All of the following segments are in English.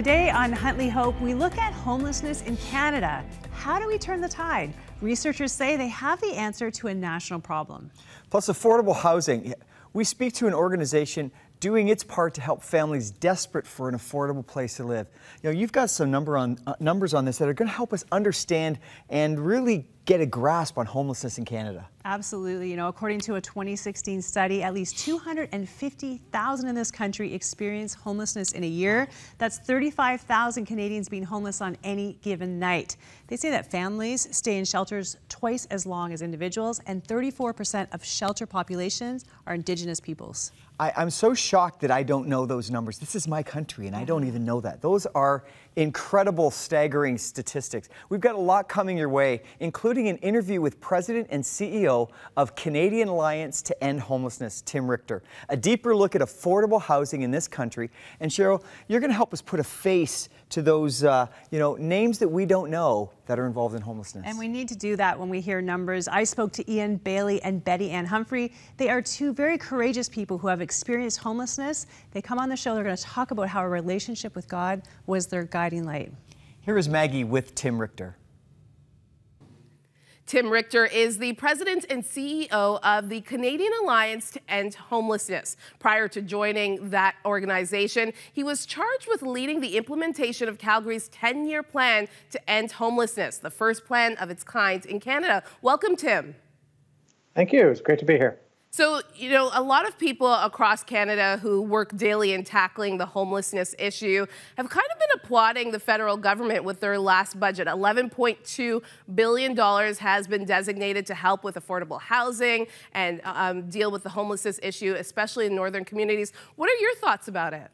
Today on Huntley Hope, we look at homelessness in Canada. How do we turn the tide? Researchers say they have the answer to a national problem. Plus, affordable housing. We speak to an organization doing its part to help families desperate for an affordable place to live. You know, you've got some numbers on this that are going to help us understand and really get a grasp on homelessness in Canada. Absolutely. You know, according to a 2016 study, at least 250,000 in this country experience homelessness in a year. That's 35,000 Canadians being homeless on any given night. They say that families stay in shelters twice as long as individuals, and 34% of shelter populations are Indigenous peoples. I'm so shocked that I don't know those numbers. This is my country, and I don't even know that. Those are incredible, staggering statistics. We've got a lot coming your way, including an interview with President and CEO of Canadian Alliance to End Homelessness, Tim Richter. A deeper look at affordable housing in this country. And Cheryl, you're going to help us put a face to those, names that we don't know that are involved in homelessness. And we need to do that when we hear numbers. I spoke to Ian Bailey and Betty Ann Humphrey. They are two very courageous people who have experienced homelessness. They come on the show. They're going to talk about how a relationship with God was their guiding light. Here is Maggie with Tim Richter. Tim Richter is the president and CEO of the Canadian Alliance to End Homelessness. Prior to joining that organization, he was charged with leading the implementation of Calgary's 10-year plan to end homelessness, the first plan of its kind in Canada. Welcome, Tim. Thank you. It's great to be here. So, you know, a lot of people across Canada who work daily in tackling the homelessness issue have kind of been applauding the federal government with their last budget. $11.2 billion has been designated to help with affordable housing and deal with the homelessness issue, especially in northern communities. What are your thoughts about it?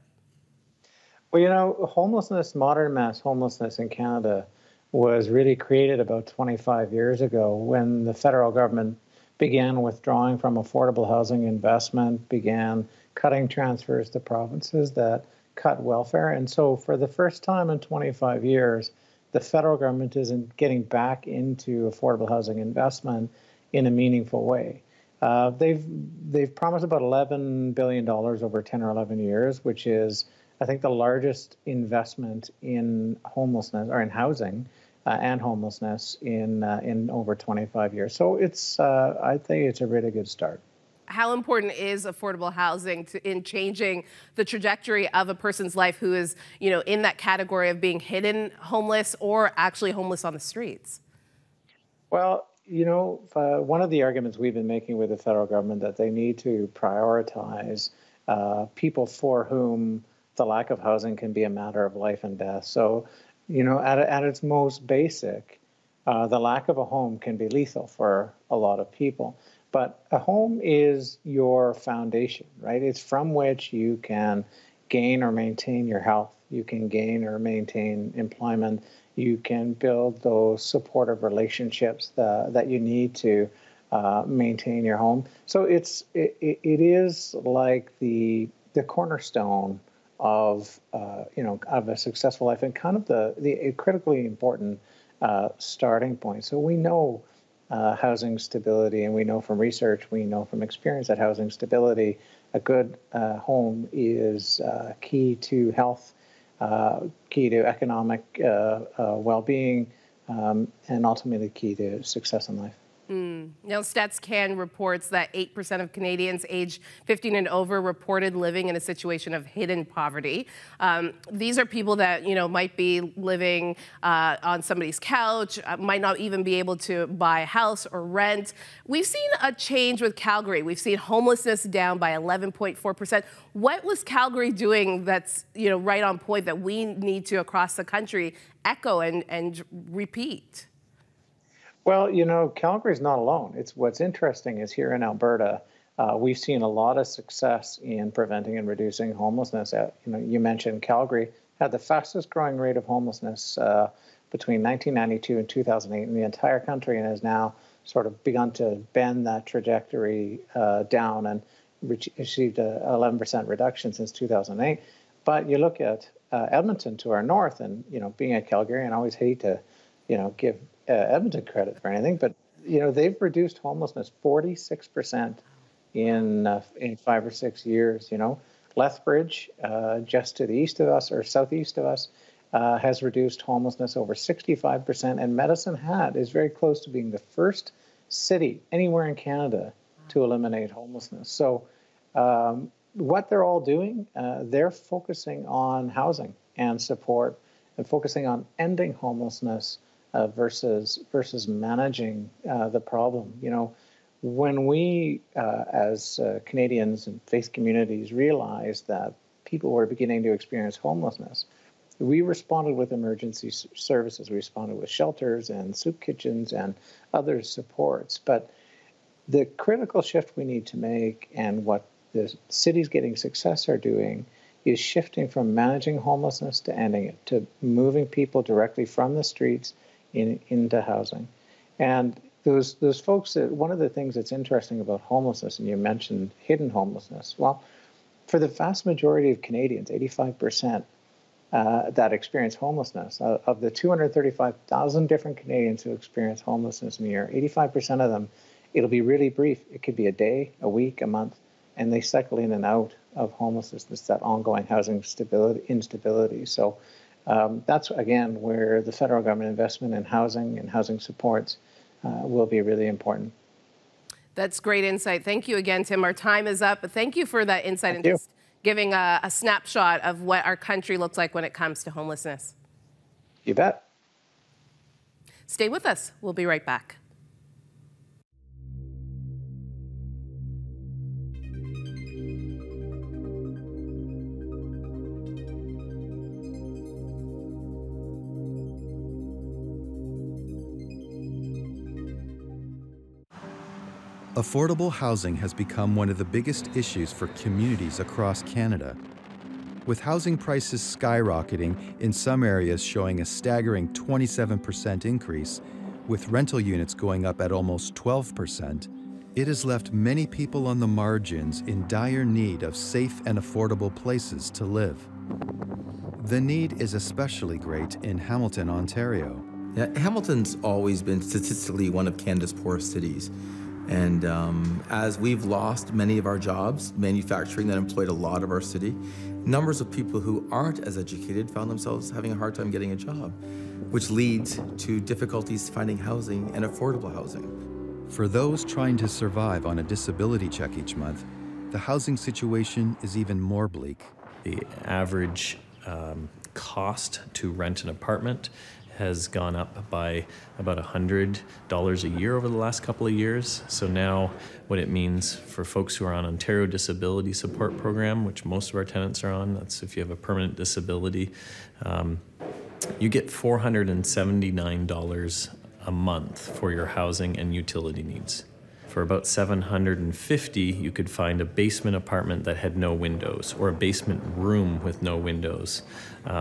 Well, you know, homelessness, modern mass homelessness in Canada was really created about 25 years ago when the federal government began withdrawing from affordable housing investment, began cutting transfers to provinces that cut welfare. And so for the first time in 25 years, the federal government isn't getting back into affordable housing investment in a meaningful way. They've promised about $11 billion over 10 or 11 years, which is, I think, the largest investment in homelessness or in housing and homelessness in over 25 years. So it's, I think it's a really good start. How important is affordable housing in changing the trajectory of a person's life who is, you know, in that category of being hidden homeless or actually homeless on the streets? Well, you know, one of the arguments we've been making with the federal government that they need to prioritize people for whom the lack of housing can be a matter of life and death. So, you know, at its most basic, the lack of a home can be lethal for a lot of people. But a home is your foundation, right? It's from which you can gain or maintain your health. You can gain or maintain employment. You can build those supportive relationships that you need to maintain your home. So it is like the cornerstone of of a successful life and kind of the critically important starting point. So we know housing stability, and we know from research, we know from experience that housing stability, a good home is key to health, key to economic well-being, and ultimately key to success in life. Now, StatsCan reports that 8% of Canadians aged 15 and over reported living in a situation of hidden poverty. These are people that, you know, might be living on somebody's couch, might not even be able to buy a house or rent. We've seen a change with Calgary. We've seen homelessness down by 11.4%. What was Calgary doing that's, you know, right on point that we need to, across the country, echo and repeat? Well, you know, Calgary's not alone. What's interesting is here in Alberta, we've seen a lot of success in preventing and reducing homelessness. You mentioned Calgary had the fastest growing rate of homelessness between 1992 and 2008 in the entire country, and has now sort of begun to bend that trajectory down and achieved an 11% reduction since 2008. But you look at Edmonton to our north, and, you know, being a Calgarian, I always hate to, you know, give Edmonton credit for anything, but, you know, they've reduced homelessness 46% in 5 or 6 years. You know, Lethbridge, just to the east of us or southeast of us, has reduced homelessness over 65%, and Medicine Hat is very close to being the first city anywhere in Canada to eliminate homelessness. So what they're all doing, they're focusing on housing and support and focusing on ending homelessness versus managing the problem. You know, when we as Canadians and faith communities realized that people were beginning to experience homelessness, we responded with emergency services. We responded with shelters and soup kitchens and other supports. But the critical shift we need to make, and what the cities getting success are doing, is shifting from managing homelessness to ending it, to moving people directly from the streets into housing. And those folks, one of the things that's interesting about homelessness, and you mentioned hidden homelessness, well, for the vast majority of Canadians, 85%, that experience homelessness. Of the 235,000 different Canadians who experience homelessness in a year, 85% of them, it'll be really brief. It could be a day, a week, a month, and they cycle in and out of homelessness, that ongoing housing instability. So that's, again, where the federal government investment in housing and housing supports will be really important. That's great insight. Thank you again, Tim. Our time is up, but thank you for that insight and just giving a snapshot of what our country looks like when it comes to homelessness. You bet. Stay with us. We'll be right back. Affordable housing has become one of the biggest issues for communities across Canada. With housing prices skyrocketing, in some areas showing a staggering 27% increase, with rental units going up at almost 12%, it has left many people on the margins in dire need of safe and affordable places to live. The need is especially great in Hamilton, Ontario. Yeah, Hamilton's always been statistically one of Canada's poorest cities. And as we've lost many of our jobs, manufacturing that employed a lot of our city, numbers of people who aren't as educated found themselves having a hard time getting a job, which leads to difficulties finding housing and affordable housing. For those trying to survive on a disability check each month, the housing situation is even more bleak. The average cost to rent an apartment has gone up by about $100 a year over the last couple of years. So now what it means for folks who are on Ontario Disability Support Program, which most of our tenants are on, that's if you have a permanent disability, you get $479 a month for your housing and utility needs. For about $750, you could find a basement apartment that had no windows, or a basement room with no windows,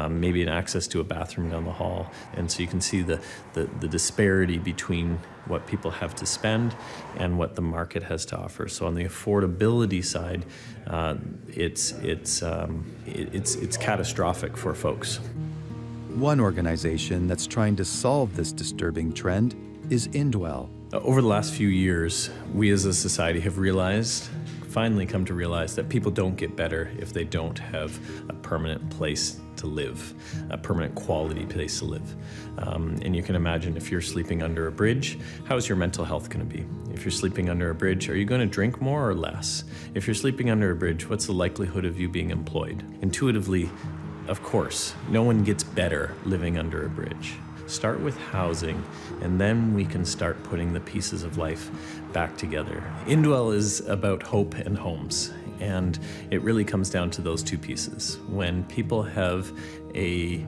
maybe an access to a bathroom down the hall. And so you can see the disparity between what people have to spend and what the market has to offer. So on the affordability side, it's catastrophic for folks. One organization that's trying to solve this disturbing trend is Indwell. Over the last few years, we as a society have finally come to realize that people don't get better if they don't have a permanent place to live, a permanent quality place to live. And you can imagine if you're sleeping under a bridge, how's your mental health going to be? If you're sleeping under a bridge, are you going to drink more or less? If you're sleeping under a bridge, what's the likelihood of you being employed? Intuitively, of course, no one gets better living under a bridge. Start with housing, and then we can start putting the pieces of life back together. Indwell is about hope and homes, and it really comes down to those two pieces. When people have a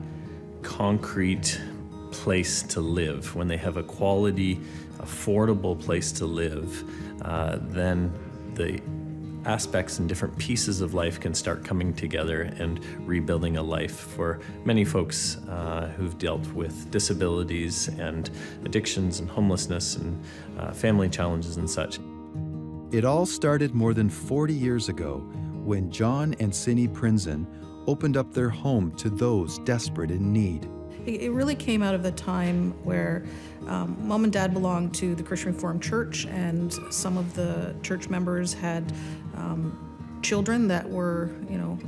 concrete place to live, when they have a quality, affordable place to live, then the aspects and different pieces of life can start coming together and rebuilding a life for many folks who've dealt with disabilities and addictions and homelessness and family challenges and such. It all started more than 40 years ago when John and Cindy Prinzen opened up their home to those desperate in need. It really came out of the time where Mom and Dad belonged to the Christian Reformed Church, and some of the church members had children that were,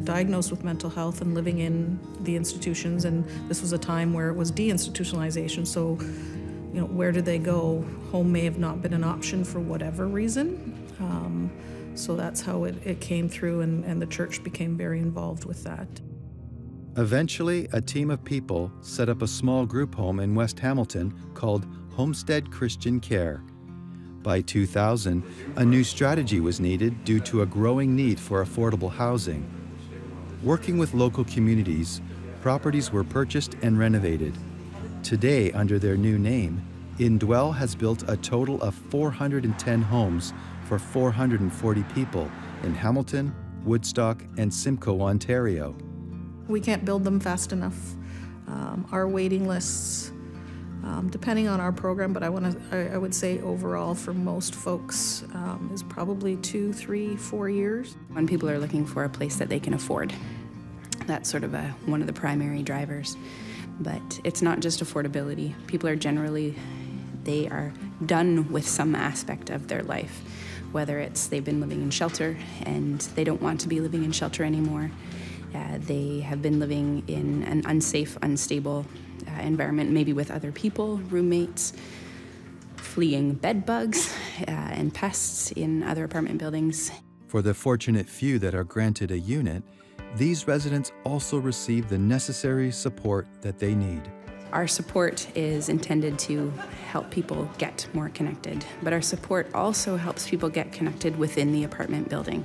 diagnosed with mental health and living in the institutions, and this was a time where it was deinstitutionalization, so, where did they go? Home may have not been an option for whatever reason. So that's how it came through, and the church became very involved with that. Eventually, a team of people set up a small group home in West Hamilton called Homestead Christian Care. By 2000, a new strategy was needed due to a growing need for affordable housing. Working with local communities, properties were purchased and renovated. Today, under their new name, Indwell has built a total of 410 homes for 440 people in Hamilton, Woodstock, and Simcoe, Ontario. We can't build them fast enough. Our waiting lists, depending on our program, but I would say overall for most folks is probably 2, 3, 4 years. When people are looking for a place that they can afford, that's sort of one of the primary drivers. But it's not just affordability. People are generally, they are done with some aspect of their life, whether it's they've been living in shelter and they don't want to be living in shelter anymore. They have been living in an unsafe, unstable environment, maybe with other people, roommates, fleeing bed bugs and pests in other apartment buildings. For the fortunate few that are granted a unit, these residents also receive the necessary support that they need. Our support is intended to help people get more connected, but our support also helps people get connected within the apartment building.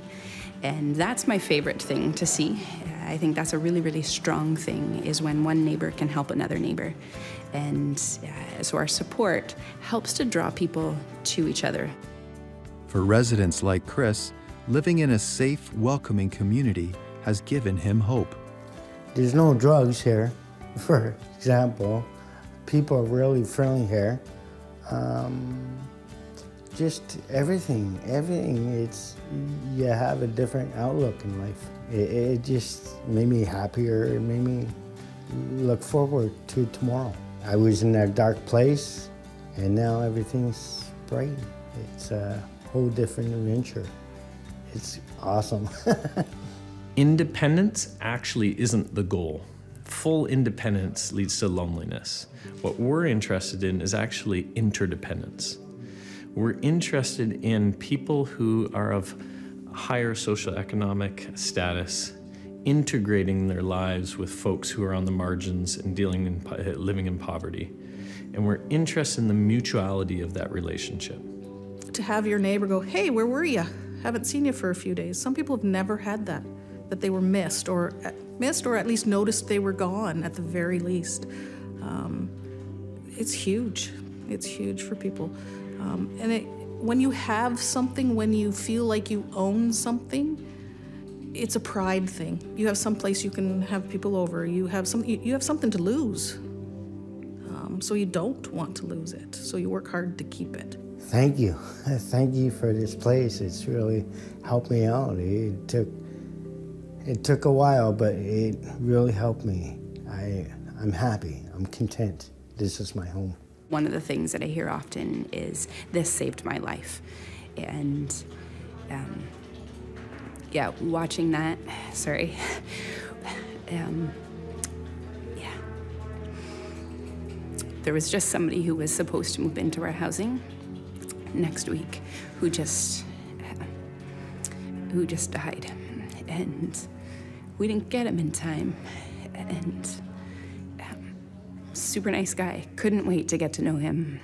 And that's my favorite thing to see. I think that's a really, really strong thing, is when one neighbor can help another neighbor. And so our support helps to draw people to each other. For residents like Chris, living in a safe, welcoming community has given him hope. There's no drugs here, for example. People are really friendly here. Just everything, you have a different outlook in life. It just made me happier. It made me look forward to tomorrow. I was in a dark place, and now everything's bright. It's a whole different adventure. It's awesome. Independence actually isn't the goal. Full independence leads to loneliness. What we're interested in is actually interdependence. We're interested in people who are of higher socioeconomic status, integrating their lives with folks who are on the margins and living in poverty. And we're interested in the mutuality of that relationship. To have your neighbor go, hey, where were you? Haven't seen you for a few days. Some people have never had that they were missed or at least noticed they were gone at the very least. It's huge. It's huge for people. When you have something, when you feel like you own something, it's a pride thing. You have some place you can have people over. You have something to lose. So you don't want to lose it. So you work hard to keep it. Thank you. Thank you for this place. It's really helped me out. It took a while, but it really helped me. I'm happy. I'm content. This is my home. One of the things that I hear often is, this saved my life. And yeah, watching that, there was just somebody who was supposed to move into our housing next week who just died. And we didn't get him in time. And super nice guy. Couldn't wait to get to know him.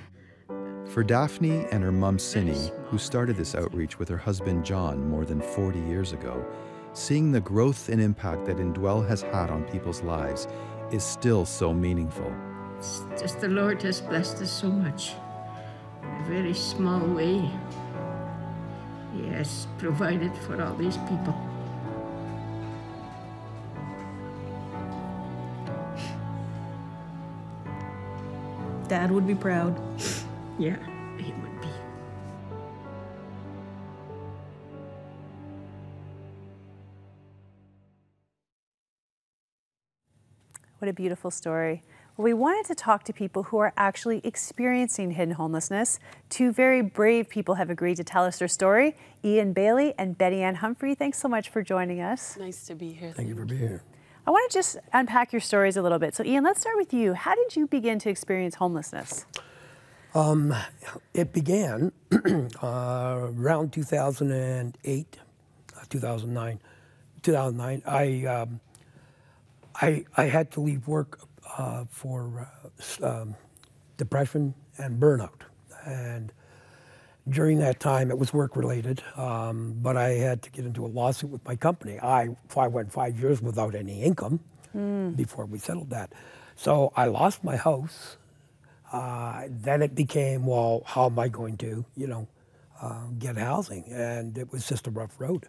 For Daphne and her mom, Cindy, who started this outreach with her husband, John, more than 40 years ago, seeing the growth and impact that Indwell has had on people's lives is still so meaningful. It's just the Lord has blessed us so much. In a very small way. He has provided for all these people. Dad would be proud. Yeah, he would be. What a beautiful story. Well, we wanted to talk to people who are actually experiencing hidden homelessness. Two very brave people have agreed to tell us their story. Ian Bailey and Betty Ann Humphrey, thanks so much for joining us. Nice to be here. Thank you for being here. I want to just unpack your stories a little bit. So Ian, let's start with you. How did you begin to experience homelessness? It began around 2008, 2009. 2009, I had to leave work for depression and burnout. And during that time, it was work-related, but I had to get into a lawsuit with my company. I went 5 years without any income before we settled that. So I lost my house. Then it became, well, how am I going to, get housing? And it was just a rough road.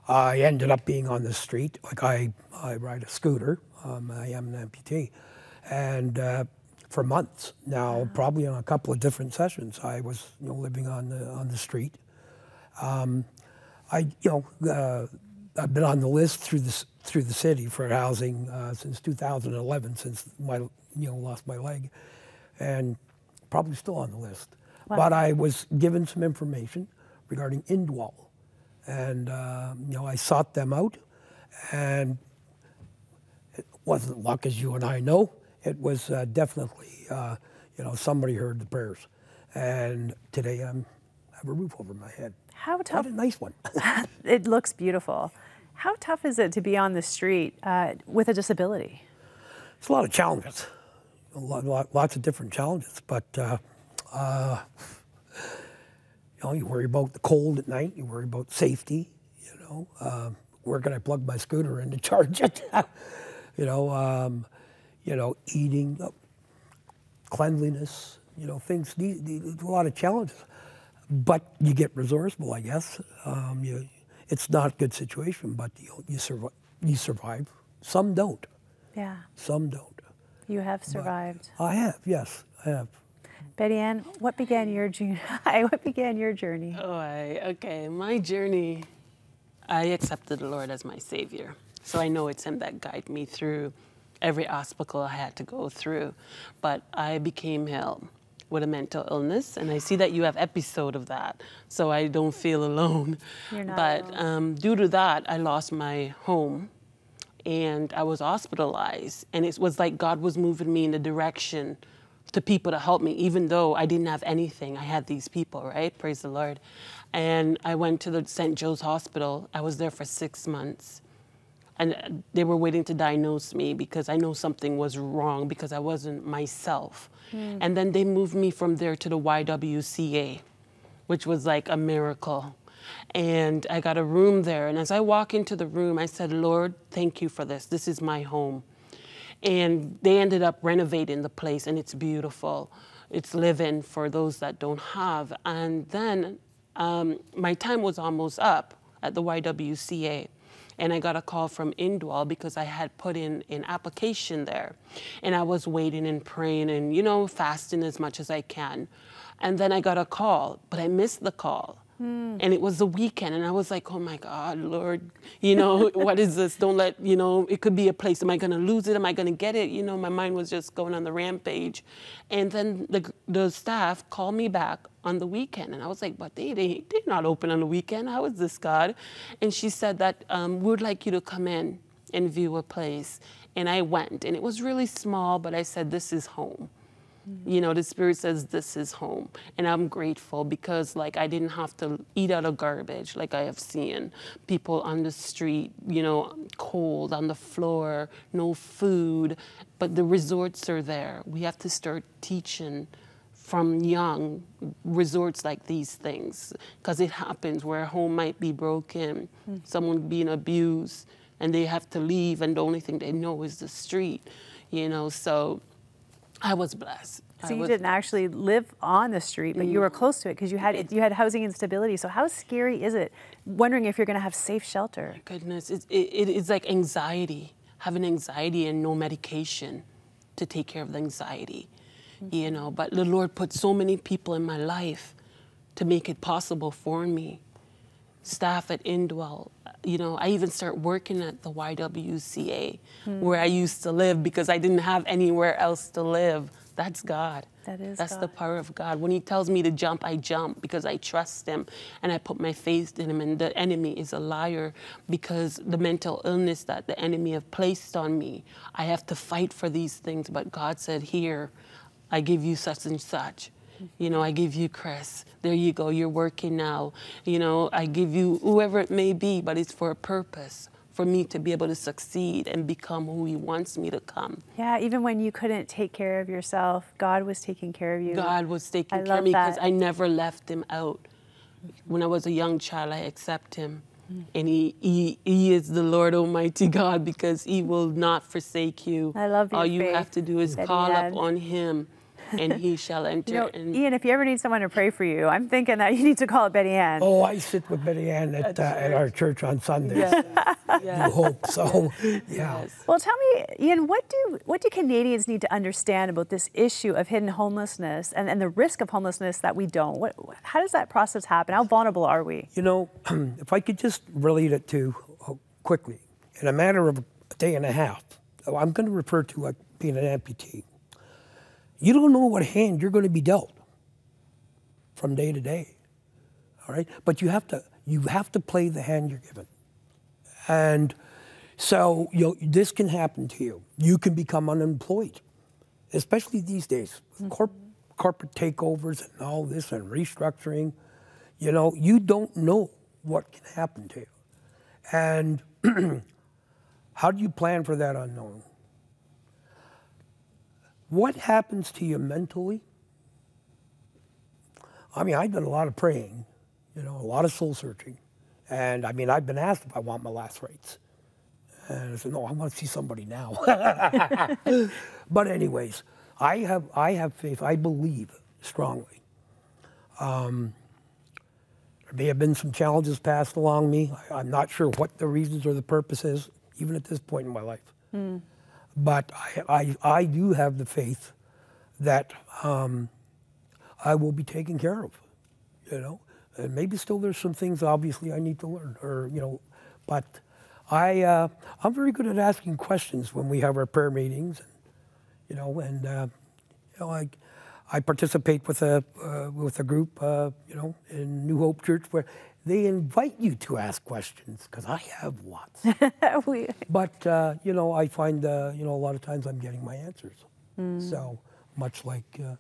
I ended up being on the street. Like I ride a scooter. I am an amputee, and for months now, probably on a couple of different sessions, I was living on the street. I've been on the list through the city for housing since 2011, since I lost my leg, and probably still on the list. Wow. But I was given some information regarding Indwall. And, I sought them out, and it wasn't luck, as you and I know. It was definitely, somebody heard the prayers. And today I have a roof over my head. How tough? What a nice one. It looks beautiful. How tough is it to be on the street with a disability? It's a lot of challenges, lots of different challenges, but you worry about the cold at night. You worry about safety. Where can I plug my scooter in to charge it? Eating, cleanliness. Things. There's a lot of challenges, but you get resourceful, I guess. It's not a good situation, but you survive. Some don't. Yeah. Some don't. You have survived. But I have. Yes, I have. Betty Ann, what began your journey? Okay, my journey, I accepted the Lord as my Savior. So I know it's Him that guided me through every obstacle I had to go through. But I became ill with a mental illness, and I see that you have episode of that, so I don't feel alone. You're not but alone. Due to that, I lost my home, and I was hospitalized. And it was like God was moving me in the direction to people to help me, even though I didn't have anything. I had these people, right? Praise the Lord. And I went to the St. Joe's Hospital. I was there for 6 months. And they were waiting to diagnose me because I know something was wrong because I wasn't myself. And then they moved me from there to the YWCA, which was like a miracle. And I got a room there. And as I walk into the room, I said, Lord, thank you for this. This is my home. And they ended up renovating the place, and it's beautiful. It's living for those that don't have. And then my time was almost up at the YWCA, and I got a call from Indwall because I had put in an application there. And I was waiting and praying and, fasting as much as I can. And then I got a call, but I missed the call. And it was the weekend, and I was like, oh my God, Lord, what is this? Don't let, it could be a place. Am I going to lose it? Am I going to get it? My mind was just going on the rampage. And then the staff called me back on the weekend, and I was like, but they're not open on the weekend. How is this, God? And she said that we would like you to come in and view a place. And I went, and it was really small, but I said, this is home. The Spirit says this is home. And I'm grateful because I didn't have to eat out of garbage like I have seen. People on the street, cold, on the floor, no food. But the resorts are there. We have to start teaching from young resorts like these things because it happens where a home might be broken, someone being abused, and they have to leave, and the only thing they know is the street, so I was blessed. So you didn't actually live on the street, but you were close to it because you had housing instability. So how scary is it, wondering if you're going to have safe shelter? Goodness, it's like anxiety, having anxiety and no medication to take care of the anxiety, But the Lord put so many people in my life to make it possible for me. staff at Indwell. You know, I even started working at the YWCA where I used to live because I didn't have anywhere else to live. That's God. That's God. the power of God. When he tells me to jump, I jump because I trust him and I put my faith in him. And the enemy is a liar because the mental illness that the enemy have placed on me, I have to fight for these things. But God said, here, I give you such and such. You know, I give you Chris. There you go. You're working now. You know, I give you whoever it may be, but it's for a purpose, for me to be able to succeed and become who he wants me to come. Yeah, even when you couldn't take care of yourself, God was taking care of you. God was taking care of me because I never left him out. When I was a young child, I accept him. And he is the Lord Almighty God because he will not forsake you. I love your All you faith, have to do is call up on him and he shall enter. You know, Ian, if you ever need someone to pray for you, I'm thinking that you need to call up Betty Ann. Oh, I sit with Betty Ann at our church on Sundays. New Hope. So, yeah. Well, tell me, Ian, what do Canadians need to understand about this issue of hidden homelessness and the risk of homelessness that we don't? How does that process happen? How vulnerable are we? You know, if I could just relate it to quickly, in a matter of a day and a half, I'm going to refer to being an amputee. You don't know what hand you're going to be dealt from day to day, all right? But you have to play the hand you're given. And so this can happen to you. You can become unemployed, especially these days. Corporate takeovers and all this and restructuring. You know, you don't know what can happen to you. And how do you plan for that unknown? What happens to you mentally? I mean, I've done a lot of praying, you know, a lot of soul searching. And I mean, I've been asked if I want my last rites. And I said, no, I want to see somebody now. But anyways, I have faith. I believe strongly. There may have been some challenges passed along me. I'm not sure what the reasons or the purpose is, even at this point in my life. But I do have the faith that I will be taken care of, you know. And maybe still there's some things obviously I need to learn, or you know. But I'm very good at asking questions when we have our prayer meetings, and, you know. And you know, I participate with a group, you know, in New Hope Church where they invite you to ask questions, because I have lots. But, you know, I find, you know, a lot of times I'm getting my answers. So much like, you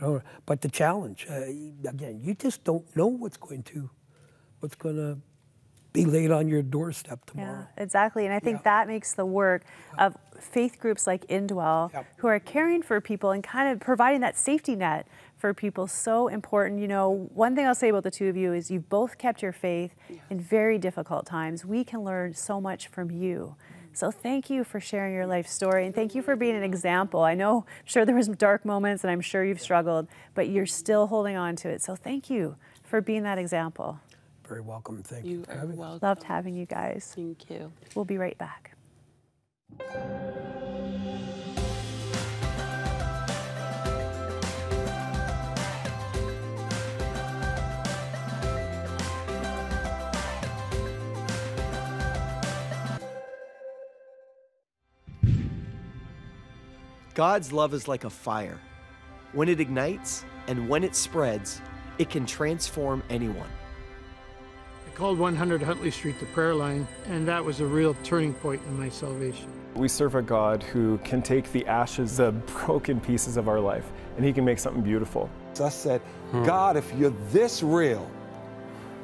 know, but the challenge, again, you just don't know what's going to be laid on your doorstep tomorrow. Yeah, exactly. And I think that makes the work of faith groups like Indwell, who are caring for people and kind of providing that safety net for people, so important. You know, one thing I'll say about the two of you is you've both kept your faith in very difficult times. We can learn so much from you. So thank you for sharing your life story, and thank you for being an example. I know, I'm sure there was dark moments, and I'm sure you've struggled, but you're still holding on to it. So thank you for being that example. Very welcome. Thank you. You are welcome. Loved having you guys. Thank you. We'll be right back. God's love is like a fire. When it ignites and when it spreads, it can transform anyone. I called 100 Huntley Street the prayer line, and that was a real turning point in my salvation. We serve a God who can take the ashes, the broken pieces of our life, and he can make something beautiful. So I said, God, if you're this real,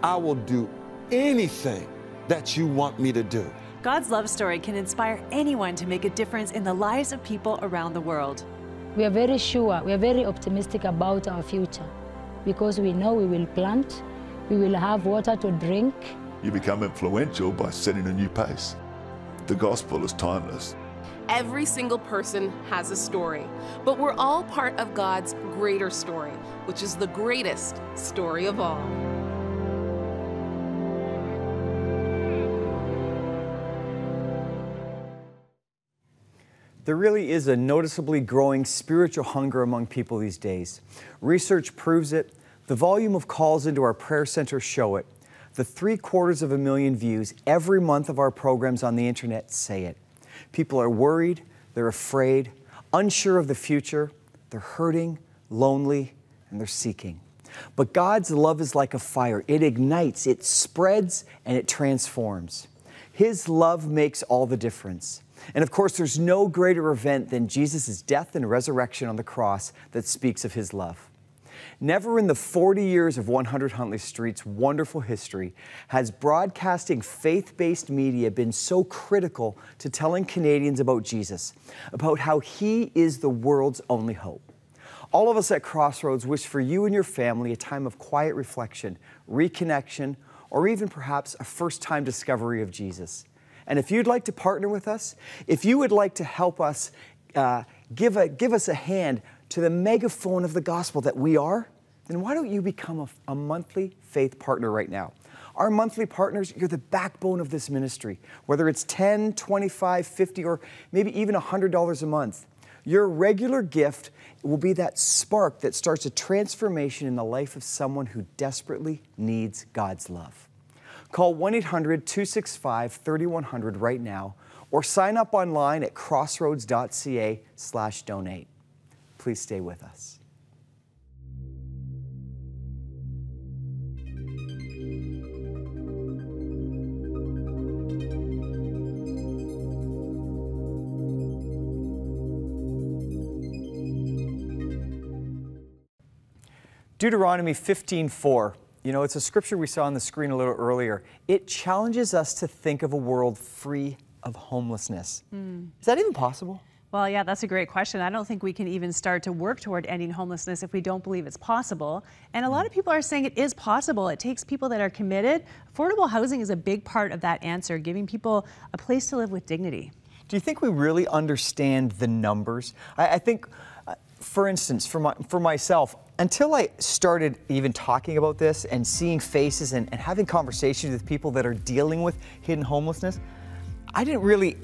I will do anything that you want me to do. God's love story can inspire anyone to make a difference in the lives of people around the world. We are very sure, we are very optimistic about our future, because we know we will plant, we will have water to drink. You become influential by setting a new pace. The gospel is timeless. Every single person has a story, but we're all part of God's greater story, which is the greatest story of all. There really is a noticeably growing spiritual hunger among people these days. Research proves it. The volume of calls into our prayer center show it. The 750,000 views every month of our programs on the internet say it. People are worried, they're afraid, unsure of the future, they're hurting, lonely, and they're seeking. But God's love is like a fire. It ignites, it spreads, and it transforms. His love makes all the difference. And of course, there's no greater event than Jesus' death and resurrection on the cross that speaks of His love. Never in the 40 years of 100 Huntley Street's wonderful history has broadcasting faith-based media been so critical to telling Canadians about Jesus, about how He is the world's only hope. All of us at Crossroads wish for you and your family a time of quiet reflection, reconnection, or even perhaps a first-time discovery of Jesus. And if you'd like to partner with us, if you would like to help us give us a hand to the megaphone of the gospel that we are, then why don't you become a monthly faith partner right now? Our monthly partners, you're the backbone of this ministry. Whether it's $10, $25, $50, or maybe even $100 a month, your regular gift will be that spark that starts a transformation in the life of someone who desperately needs God's love. Call 1-800-265-3100 right now, or sign up online at crossroads.ca/donate. Please stay with us. Deuteronomy 15:4. You know, it's a scripture we saw on the screen a little earlier. It challenges us to think of a world free of homelessness. Is that even possible? Well, yeah, that's a great question. I don't think we can even start to work toward ending homelessness if we don't believe it's possible. And a lot of people are saying it is possible. It takes people that are committed. Affordable housing is a big part of that answer, giving people a place to live with dignity. Do you think we really understand the numbers? I think, for instance, for myself, until I started even talking about this and seeing faces and having conversations with people that are dealing with hidden homelessness, I didn't really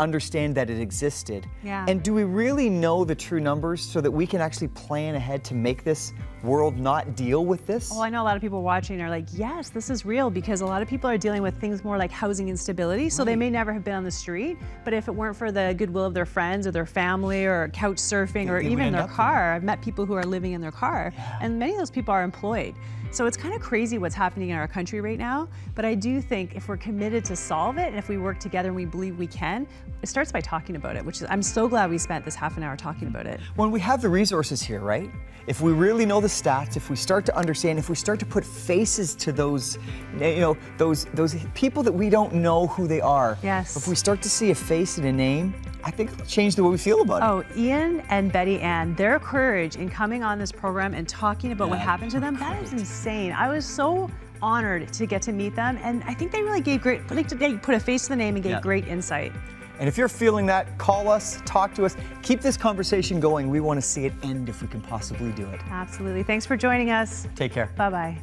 understand that it existed. Yeah. And do we really know the true numbers so that we can actually plan ahead to make this world not deal with this? Well, I know a lot of people watching are like, yes, this is real, because a lot of people are dealing with things more like housing instability. So they may never have been on the street, but if it weren't for the goodwill of their friends or their family or couch surfing or even their car, I've met people who are living in their car, and many of those people are employed. So it's kind of crazy what's happening in our country right now, but I do think if we're committed to solve it and if we work together and we believe we can, it starts by talking about it, which is, I'm so glad we spent this half an hour talking about it. When we have the resources here, right? If we really know the stats, if we start to understand, if we start to put faces to those, you know, those people that we don't know who they are. Yes. If we start to see a face and a name, I think it'll change the way we feel about it. Oh, Ian and Betty Ann, their courage in coming on this program and talking about what happened to them, that is insane. I was so honored to get to meet them, and I think they really gave great, they put a face to the name and gave great insight. And if you're feeling that, call us, talk to us, keep this conversation going. We want to see it end if we can possibly do it. Absolutely. Thanks for joining us. Take care. Bye-bye.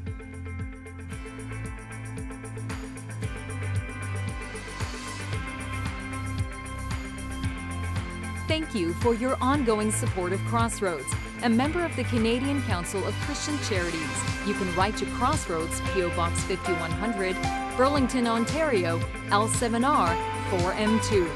Thank you for your ongoing support of Crossroads, a member of the Canadian Council of Christian Charities. You can write to Crossroads, P.O. Box 5100, Burlington, Ontario, L7R 4M2.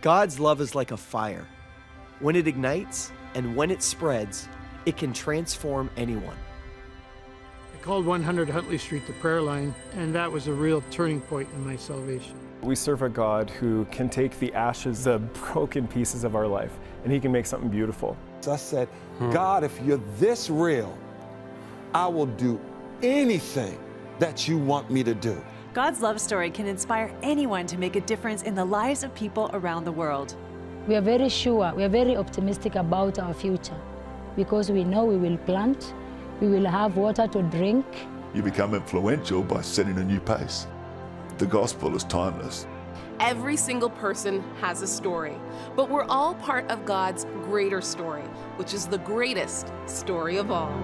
God's love is like a fire. When it ignites and when it spreads, it can transform anyone. I called 100 Huntley Street the prayer line, and that was a real turning point in my salvation. We serve a God who can take the ashes, the broken pieces of our life, and He can make something beautiful. I said, God, if you're this real, I will do anything that you want me to do. God's love story can inspire anyone to make a difference in the lives of people around the world. We are very sure, we are very optimistic about our future because we know we will plant, we will have water to drink. You become influential by setting a new pace. The gospel is timeless. Every single person has a story, but we're all part of God's greater story, which is the greatest story of all.